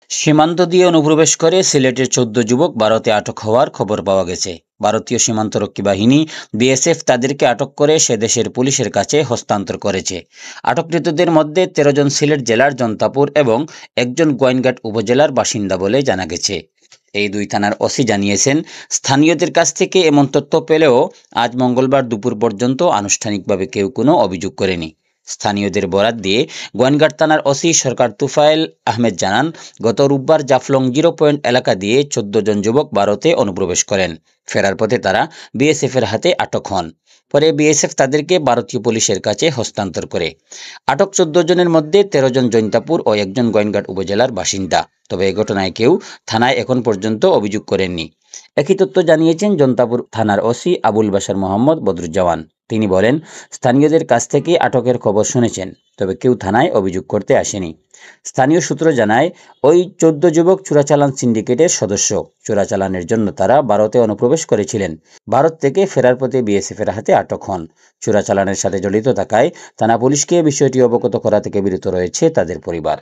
সীমান্ত দিয়ে অনুপ্রবেশ করে সিলেটের ১৪ যুবক ভারতে আটক হওয়ার খবর পাওয়া গেছে। ভারতীয় সীমান্তরক্ষী বাহিনী বিএসএফ তাদেরকে আটক করে সে দেশের পুলিশের কাছে হস্তান্তর করেছে। আটককৃতদের মধ্যে ১৩ জন সিলেট জেলার জন্তাপুর এবং একজন গোয়াইনঘাট উপজেলার বাসিন্দা বলে জানা গেছে। এই দুই থানার ওসি জানিয়েছেন, স্থানীয়দের কাছ থেকে এমন তথ্য পেলেও আজ মঙ্গলবার দুপুর পর্যন্ত আনুষ্ঠানিকভাবে কেউ কোনো অভিযোগ করেনি। স্থানীয়দের বরাত দিয়ে গোয়াইনঘাট থানার ওসি সরকার তুফাইল আহমেদ জানান, গত রোববার জাফলং 0 পয়েন্ট এলাকা দিয়ে ১৪ জন যুবক ভারতে অনুপ্রবেশ করেন। ফেরার পথে তারা বিএসএফের হাতে আটক হন। পরে বিএসএফ তাদেরকে ভারতীয় পুলিশের কাছে হস্তান্তর করে। আটক ১৪ জনের মধ্যে ১৩ জন জৈন্তাপুর ও একজন গোয়াইনঘাট উপজেলার বাসিন্দা। তবে এ ঘটনায় কেউ থানায় এখন পর্যন্ত অভিযোগ করেননি। একই তথ্য জানিয়েছেন জন্তাপুর থানার ওসি আবুল বাশার মোহাম্মদ বদরুজ্জামান। তিনি বলেন, স্থানীয়দের কাছ থেকে আটকের খবর শুনেছেন, তবে কেউ থানায় অভিযোগ করতে আসেনি। স্থানীয় সূত্র জানায়, ওই ১৪ যুবক চোরাচালান সিন্ডিকেটের সদস্য। চোরাচালানের জন্য তারা ভারতে অনুপ্রবেশ করেছিলেন। ভারত থেকে ফেরার পথে বিএসএফের হাতে আটক হন। চোরাচালানের সাথে জড়িত থাকায় থানা পুলিশকে বিষয়টি অবগত করা থেকে বিরত রয়েছে তাদের পরিবার।